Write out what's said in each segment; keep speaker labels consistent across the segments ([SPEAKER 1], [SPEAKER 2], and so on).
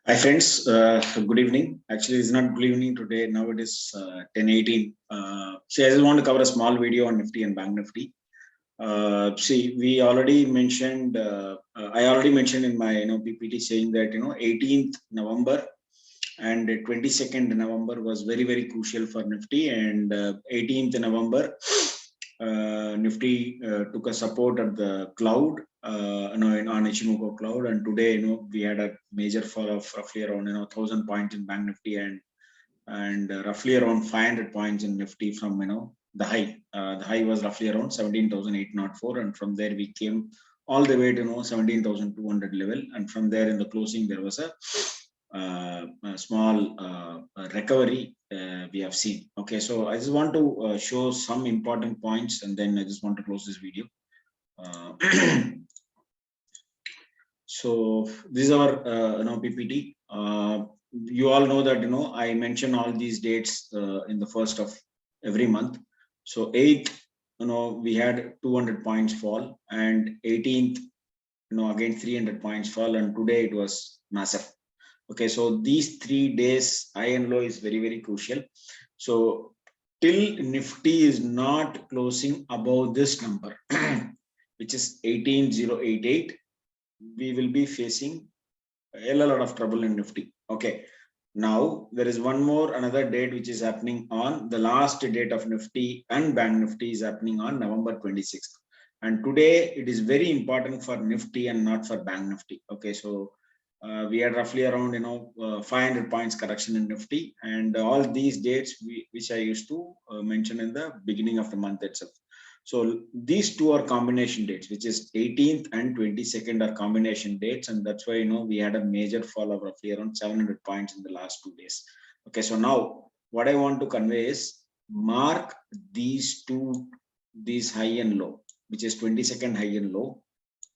[SPEAKER 1] Hi friends, good evening. Actually, it's not good evening today. Now it is 10:18. See, I just want to cover a small video on Nifty and Bank Nifty. See, we already mentioned. I already mentioned in my PPT saying that 18th November and 22nd November was very crucial for Nifty, and 18th November Nifty took a support at the cloud, on Ichimoku cloud, and today we had a major fall of roughly around 1,000 points in Bank Nifty and roughly around 500 points in Nifty from the high. The high was roughly around 17,804, and from there we came all the way to 17,200 level, and from there in the closing there was a small recovery we have seen. Okay, so I just want to show some important points, and then I just want to close this video. So this is our PPT. You all know that I mention all these dates in the first of every month. So 8th, we had 200 points fall, and 18th, again 300 points fall, and today it was massive. Okay, so these 3 days high and low is very crucial. So till Nifty is not closing above this number, which is 18088, we will be facing a lot of trouble in Nifty. Okay, now there is another date which is happening on the last date of Nifty and Bank Nifty is happening on November 26th, and today it is very important for Nifty and not for Bank Nifty. Okay, so we had roughly around 500 points correction in Nifty, and all these dates which I used to mention in the beginning of the month itself. So these two are combination dates, which is 18th and 22nd are combination dates, and that's why we had a major fall of roughly around 700 points in the last 2 days. Okay, so now what I want to convey is mark these high and low, which is 22nd high and low,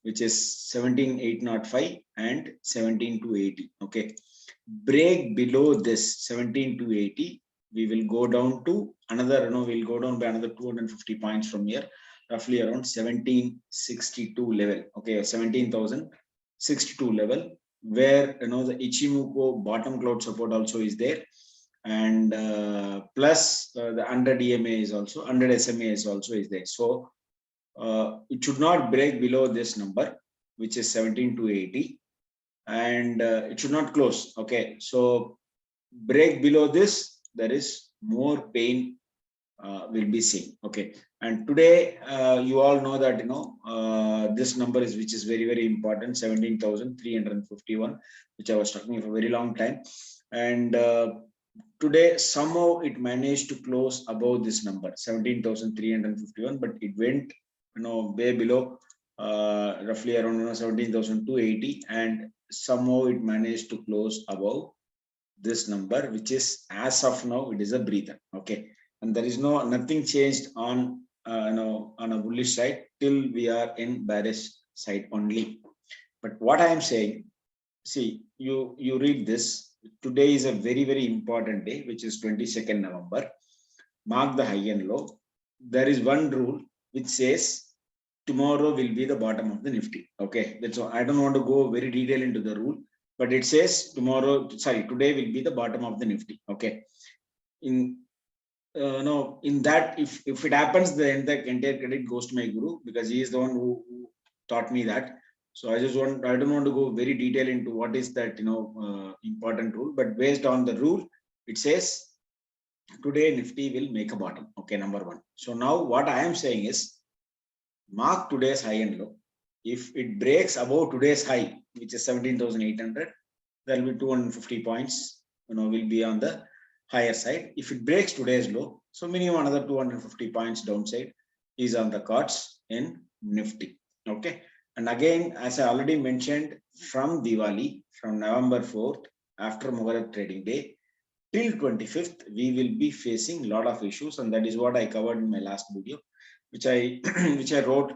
[SPEAKER 1] which is 17,805 and 17,280. Okay, break below this 17,280, we will go down to another, we'll go down by another 250 points from here, roughly around 1762 level. Okay, 17,062 level, where the Ichimoku bottom cloud support also is there, and plus the 100 EMA is also 100 SMA is also is there. So it should not break below this number, which is 17,280, and it should not close. Okay, so break below this, there is more pain will be seen. Okay, and today you all know that this number is, which is very important, 17,351, which I was talking for a very long time, and today somehow it managed to close above this number 17,351, but it went way below, roughly around 17,280, and somehow it managed to close above this number, which is, as of now, it is a breather. Okay, and there is nothing changed on on a bullish side till we are in bearish side only. But what I am saying, see, you read this. Today is a very important day, which is 22nd November. Mark the high and low. There is one rule which says tomorrow will be the bottom of the Nifty. Okay, that's all. I don't want to go very detail into the rule, but it says today will be the bottom of the Nifty. Okay, in in that, if it happens, then the entire credit goes to my guru, because he is the one who taught me that. So I don't want to go very detail into what is that important rule, but based on the rule, it says today Nifty will make a bottom. Okay, number one. So now what I am saying is, mark today's high and low. If it breaks above today's high, which is 17,800, there will be 250 points, will be on the higher side. If it breaks today's low, so minimum another 250 points downside is on the cards in Nifty. Okay, and again, as I already mentioned, from Diwali, from November 4th, after Mubarak trading day, till 25th, we will be facing a lot of issues, and that is what I covered in my last video, which I which I wrote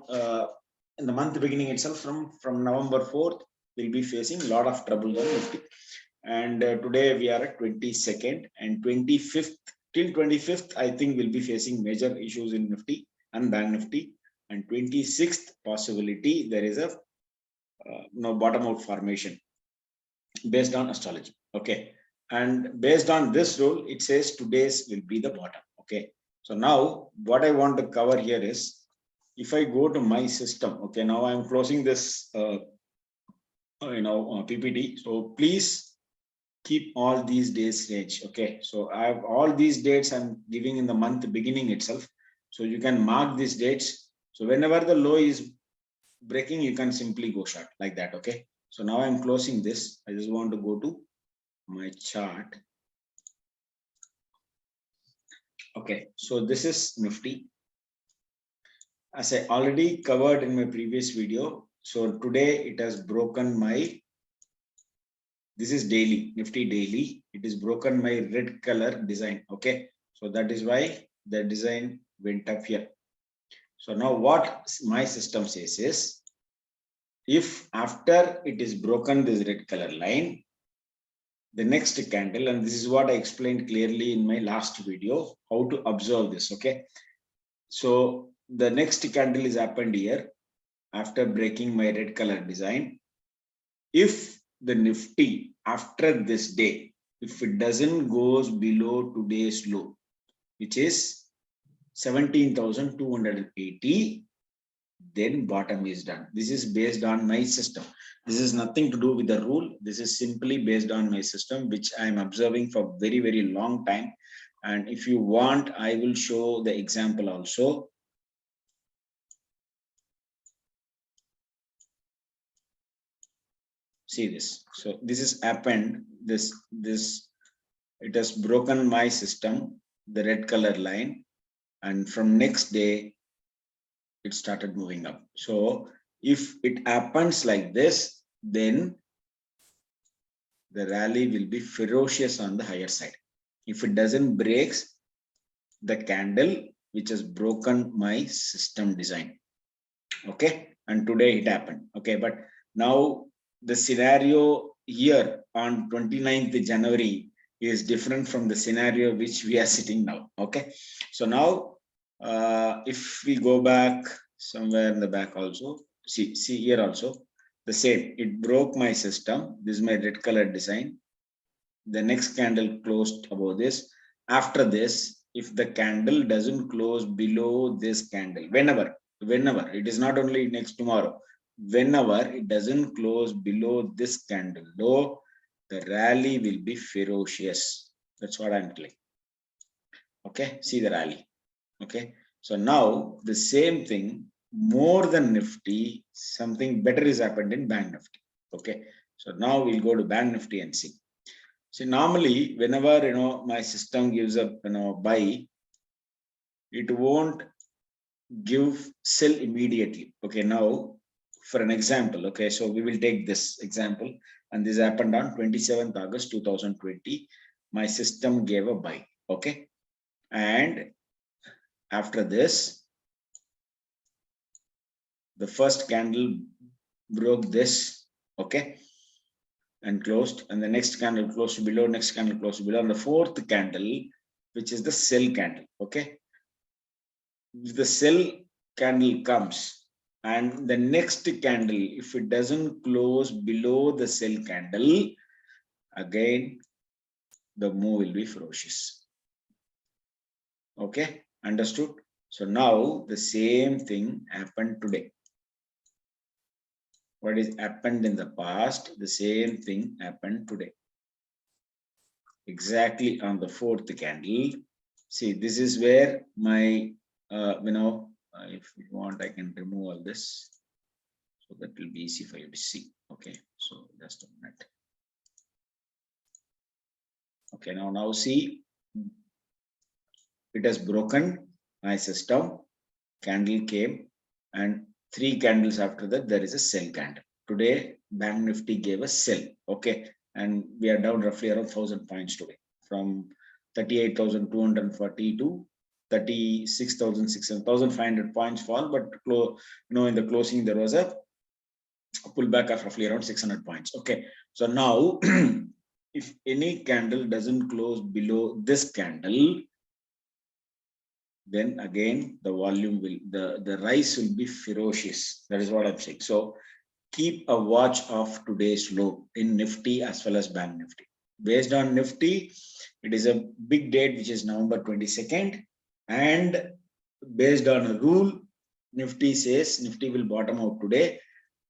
[SPEAKER 1] in the month beginning itself. From November 4th, we'll be facing a lot of trouble on Nifty. And today we are at 22nd and 25th. Till 25th, I think we'll be facing major issues in Nifty and Bank Nifty. And 26th possibility, there is a bottom out formation. based on astrology. Okay. And based on this rule, it says today's will be the bottom. Okay. So now what I want to cover here is, if I go to my system, okay, now I'm closing this, PPT. So please keep all these days range. Okay. So I have all these dates I'm giving in the month beginning itself. So you can mark these dates. So whenever the low is breaking, you can simply go short like that. Okay. So now I'm closing this. I just want to go to my chart. Okay, so this is Nifty. As I already covered in my previous video, so today it has broken my, this is daily, Nifty daily. It is broken my red color design. Okay, so that is why the design went up here. So now what my system says is, if after it is broken this red color line, the next candle, and this is what I explained clearly in my last video, how to observe this. Okay, so the next candle is happened here after breaking my red color design. If the Nifty after this day, if it doesn't goes below today's low, which is 17,280, then bottom is done. This is based on my system. This is nothing to do with the rule. This is simply based on my system, which I am observing for very, very long time. And if you want, I will show the example also. See this. So this has happened. This it has broken my system, the red color line, and from next day it started moving up. So if it happens like this, then the rally will be ferocious on the higher side. If it doesn't breaks the candle which has broken my system design. Okay, and today it happened. Okay, but now the scenario here on 29th January is different from the scenario which we are sitting now. Okay, so now if we go back somewhere in the back also, see here also the same. It broke my system. This is my red color design. The next candle closed above this. After this, if the candle doesn't close below this candle, whenever it is not only next tomorrow, whenever it doesn't close below this candle low, the rally will be ferocious. That's what I'm telling. Okay, see the rally. Okay, so now the same thing, more than Nifty, something better is happened in Bank Nifty. Okay, so now we'll go to Bank Nifty and see. See, normally whenever my system gives a buy, it won't give sell immediately. Okay, now for an example, okay, so we will take this example, and this happened on 27th August 2020. My system gave a buy. Okay, and after this, the first candle broke this. Okay, and closed, and the next candle closed below, next candle closed below, and the fourth candle, which is the sell candle. Okay, if the sell candle comes and the next candle, if it doesn't close below the sell candle, again the move will be ferocious. Okay, understood? So now the same thing happened today. What is happened in the past, the same thing happened today. Exactly on the fourth candle. See, this is where my if you want, I can remove all this, so that will be easy for you to see. Okay, so just a minute. Okay, now see, it has broken my system. Candle came, and 3 candles after that there is a sell candle. Today Bank Nifty gave a sell. Okay, and we are down roughly around 1,000 points today, from 38,240 to 36,600, 1,500 points fall, but in the closing there was a pullback of roughly around 600 points. Okay, so now if any candle doesn't close below this candle, then again the volume will, the rise will be ferocious. That is what I'm saying. So keep a watch of today's low in Nifty as well as Bank Nifty. Based on Nifty, it is a big date, which is November 22nd. And based on a rule, Nifty says Nifty will bottom out today.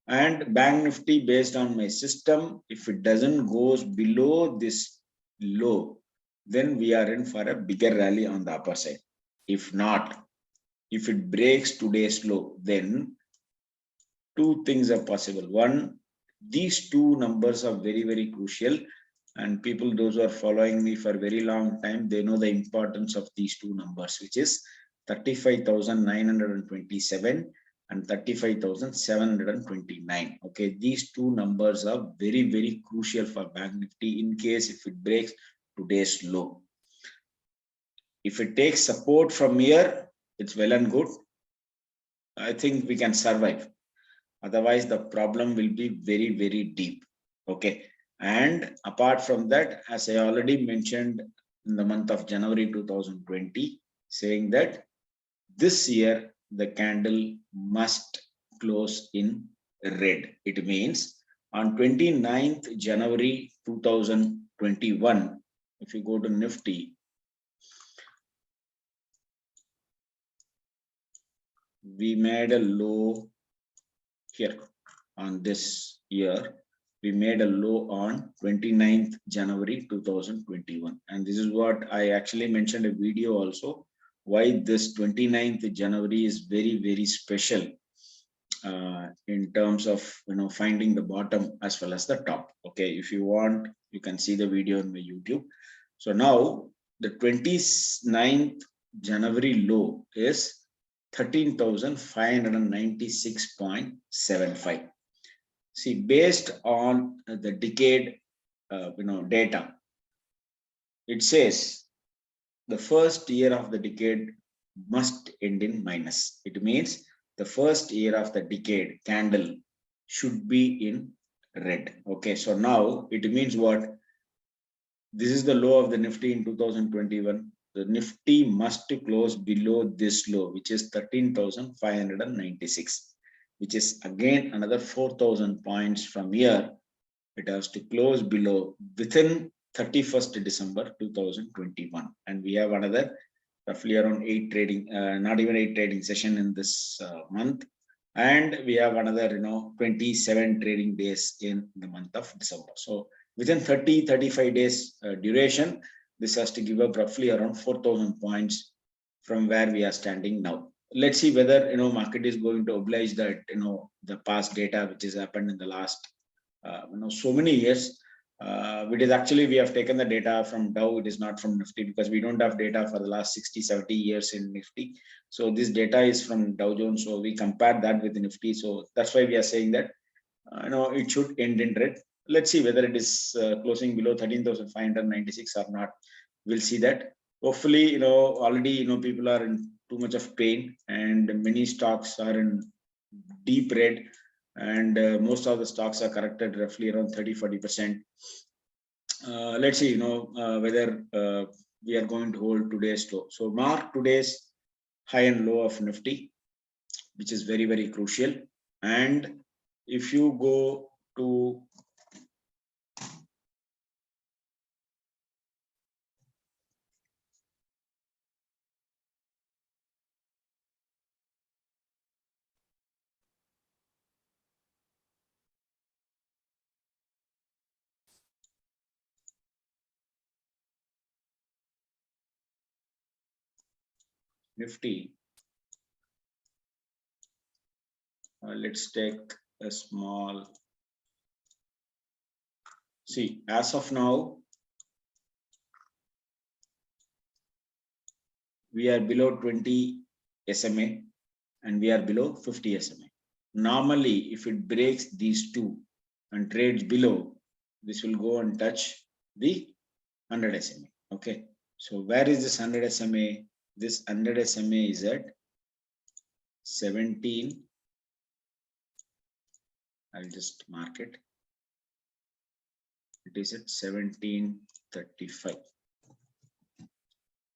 [SPEAKER 1] And Bank Nifty, based on my system, if it doesn't goes below this low, then we are in for a bigger rally on the upper side. If not, if it breaks today's low, then two things are possible. One, these two numbers are very, very crucial. And people, those who are following me for a very long time, they know the importance of these two numbers, which is 35,927 and 35,729. Okay, these two numbers are very, very crucial for Bank Nifty in case if it breaks today's low. If it takes support from here, it's well and good. I think we can survive. Otherwise, the problem will be very, very deep. Okay. And apart from that, as I already mentioned in the month of January 2020, saying that this year the candle must close in red. It means on 29th January 2021, if you go to Nifty, we made a low here on this year. We made a low on 29th January 2021. And this is what I actually mentioned a video also, why this 29th January is very, very special in terms of, finding the bottom as well as the top. Okay, if you want, you can see the video on my YouTube. So now the 29th January low is 13,596.75. See, based on the decade, data, it says the first year of the decade must end in minus. It means the first year of the decade candle should be in red. Okay, so now it means what? This is the low of the Nifty in 2021. The Nifty must close below this low, which is 13,596, which is again another 4,000 points from here. It has to close below within 31st December 2021. And we have another roughly around 8 trading, not even 8 trading session in this month. And we have another, 27 trading days in the month of December. So within 30-35 days duration, this has to give up roughly around 4,000 points from where we are standing now. Let's see whether market is going to oblige that the past data which has happened in the last so many years. It is actually, we have taken the data from Dow, it is not from Nifty, because we don't have data for the last 60-70 years in Nifty. So this data is from Dow Jones, so we compare that with Nifty. So that's why we are saying that it should end in red. Let's see whether it is closing below 13,596 or not. We'll see that. Hopefully, already people are in too much of pain, and many stocks are in deep red, and most of the stocks are corrected roughly around 30-40%. Let's see whether we are going to hold today's low. So mark today's high and low of Nifty, which is very, very crucial. And if you go to Nifty, let's take a small, see, as of now, we are below 20 SMA and we are below 50 SMA. Normally, if it breaks these two and trades below, this will go and touch the 100 SMA. Okay, so where is this 100 SMA? This 100 SMA is at 17. I'll just mark it. It is at 1735.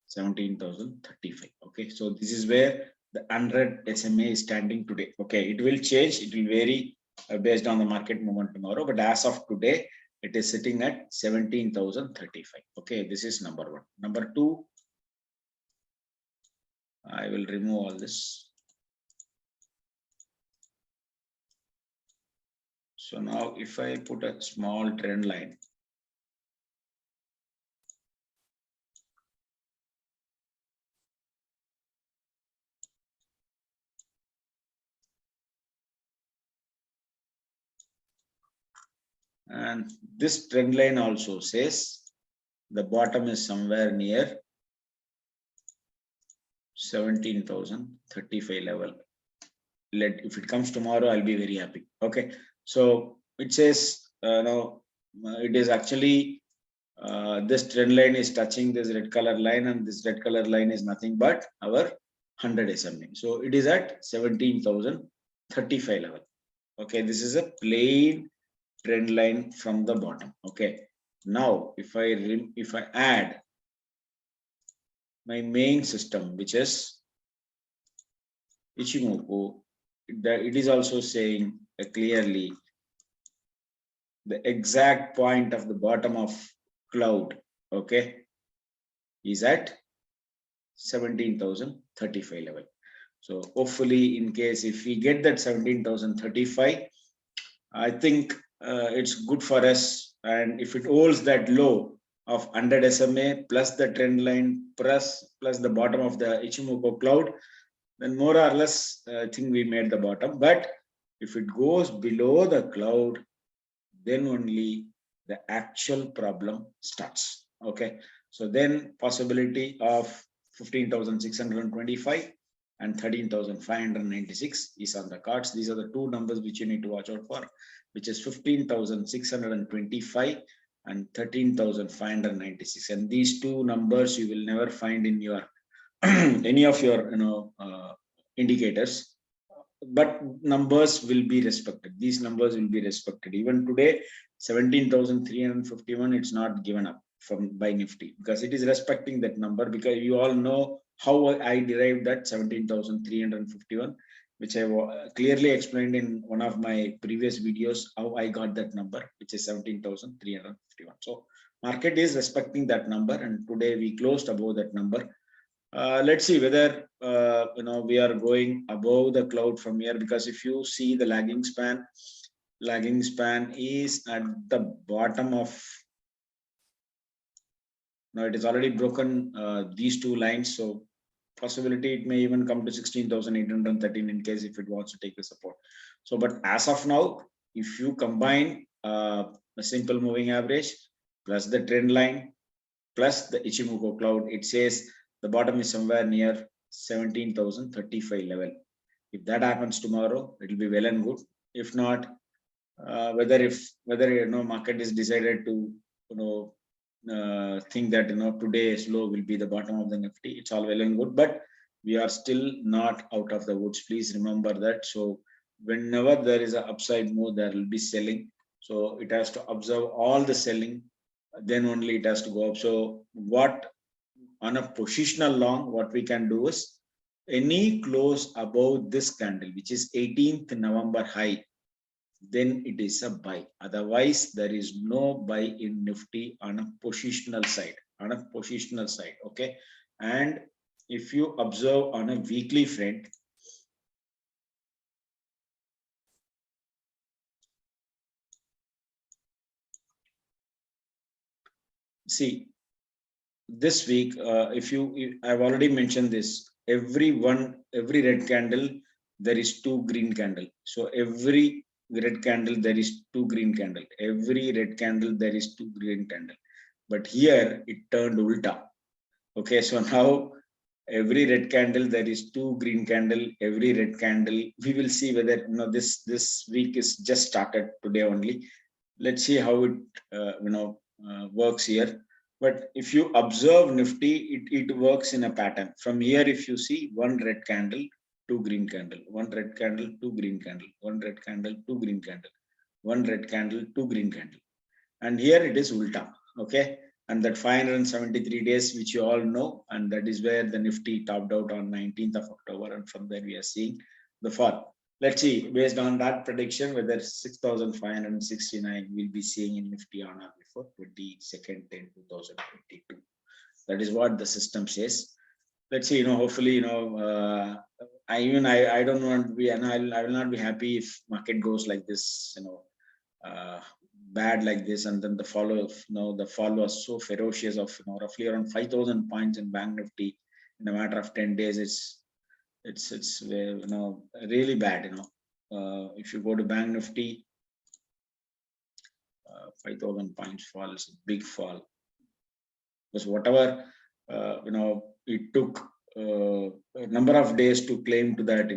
[SPEAKER 1] 17,035. Okay, so this is where the 100 SMA is standing today. Okay, it will change, it will vary based on the market movement tomorrow. But as of today, it is sitting at 17,035. Okay, this is number one. Number two, I will remove all this. So now if I put a small trend line, and this trend line also says the bottom is somewhere near 17,035 level. If it comes tomorrow, I'll be very happy. Okay, so it says now it is actually this trend line is touching this red color line, and this red color line is nothing but our 100 SMA. So it is at 17,035 level. Okay, this is a plain trend line from the bottom. Okay, now if I add my main system, which is Ichimoku, it is also saying clearly the exact point of the bottom of cloud, okay, is at 17,035 level. So hopefully, in case if we get that 17,035, I think it's good for us. And if it holds that low of 100 SMA plus the trend line plus the bottom of the Ichimoku cloud, then more or less I think we made the bottom. But if it goes below the cloud, then only the actual problem starts. Okay, so then possibility of 15,625 and 13,596 is on the cards. These are the two numbers which you need to watch out for, which is 15,625 and 13,596. And these two numbers you will never find in your any of your indicators, but numbers will be respected. These numbers will be respected. Even today, 17,351, it's not given up from by Nifty because it is respecting that number, because you all know how I derived that 17,351, which I clearly explained in one of my previous videos, how I got that number, which is 17,351. So market is respecting that number, and today we closed above that number. Let's see whether we are going above the cloud from here, because if you see the lagging span is at the bottom of, now it is already broken these two lines, so possibility it may even come to 16,813 in case if it wants to take the support. So but as of now, if you combine a simple moving average plus the trend line plus the Ichimoku cloud, it says the bottom is somewhere near 17,035 level. If that happens tomorrow, it will be well and good. If not, whether market is decided to think that today's low will be the bottom of the Nifty, it's all well and good, but we are still not out of the woods. Please remember that. So whenever there is an upside move, there will be selling. So it has to observe all the selling, then only it has to go up. So what on a positional long, what we can do is any close above this candle, which is 18th November high, then it is a buy. Otherwise, there is no buy in Nifty on a positional side. Okay. And if you observe on a weekly front, see this week, I've already mentioned this. Every red candle, there is two green candle. So every red candle, there is two green candle. Every red candle, there is two green candle. But here it turned ulta. Okay, so now every red candle, there is two green candle. Every red candle, we will see whether this week is just started today only. Let's see how it works here. But if you observe Nifty, it works in a pattern. From here, if you see one red candle, two green candle, one red candle, two green candle, one red candle, two green candle, one red candle, two green candle. And here it is ulta, okay? And that 573 days, which you all know, and that is where the Nifty topped out on 19th of October. And from there, we are seeing the fall. let's see, based on that prediction, whether 6,569 we'll be seeing in Nifty on or before 22nd 10 2022. That is what the system says. Let's see, hopefully, I don't want to be, and I will not be happy if market goes like this, bad like this, and then the follow, the fall was so ferocious of, roughly around 5,000 points in Bank Nifty in a matter of 10 days. It's really bad. If you go to Bank Nifty, 5,000 points fall is a big fall, because whatever it took a number of days to claim to that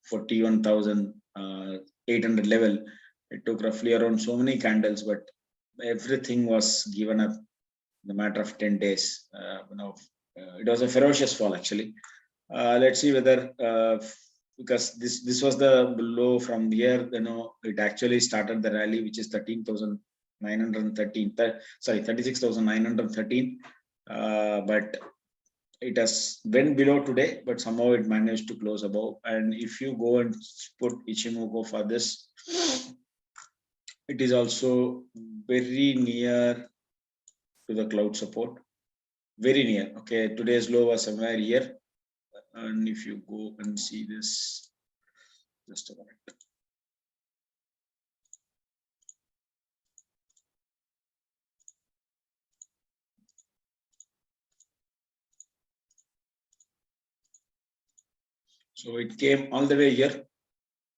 [SPEAKER 1] 41,800 level. It took roughly around so many candles, but everything was given up in a matter of 10 days. It was a ferocious fall actually. Let's see whether because this was the low from here, it actually started the rally, which is 13,913. Sorry, 36,913. But it has went below today, but somehow it managed to close above. And if you go and put Ichimoku for this, it is also very near to the cloud support, very near. Okay, today's low was somewhere here, and if you go and see this, just a minute. So it came all the way here,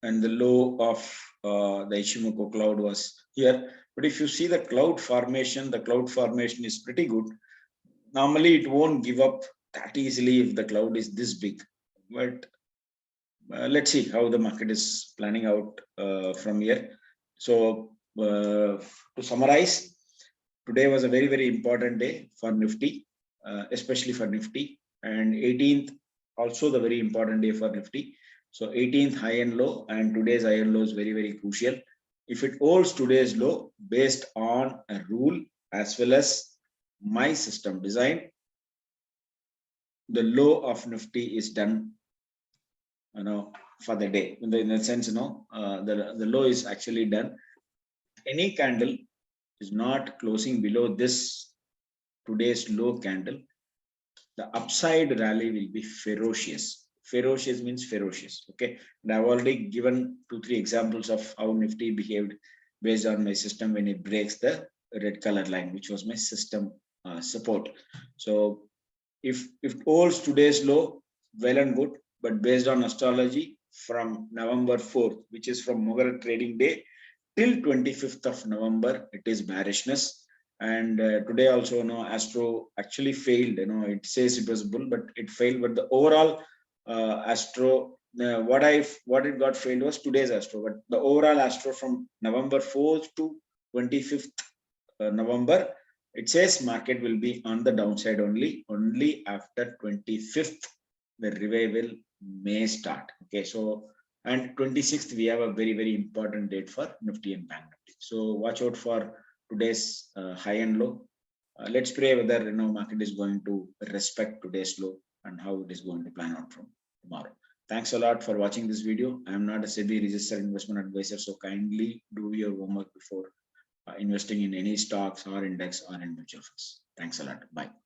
[SPEAKER 1] and the low of the Ichimoku cloud was here. But if you see the cloud formation is pretty good. Normally, it won't give up that easily if the cloud is this big. But let's see how the market is planning out from here. So to summarize, today was a very, very important day for Nifty, especially for Nifty, and 18th also the very important day for Nifty. So 18th high and low, and today's high and low is very, very crucial. If it holds today's low based on a rule as well as my system design, the low of Nifty is done, for the day. In the sense, the low is actually done. Any candle is not closing below this today's low candle, the upside rally will be ferocious. Ferocious means ferocious. Okay, and I've already given 2-3 examples of how Nifty behaved based on my system when it breaks the red color line, which was my system support. So if it holds today's low, well and good, but based on astrology, from November 4th, which is from Muhurat trading day, till 25th of November, it is bearishness. And today also, Astro actually failed. It says it was bull, but it failed. But the overall Astro, what it got failed was today's Astro. But the overall Astro from November 4th to 25th November, it says market will be on the downside only. Only after 25th, the revival may start. Okay, so and 26th we have a very, very important date for Nifty and Bank Nifty. So watch out for today's high and low. Let's pray whether market is going to respect today's low and how it is going to plan out from tomorrow. Thanks a lot for watching this video. I am not a SEBI registered investment advisor, so kindly do your homework before investing in any stocks or index or in mutual funds. Thanks a lot. Bye.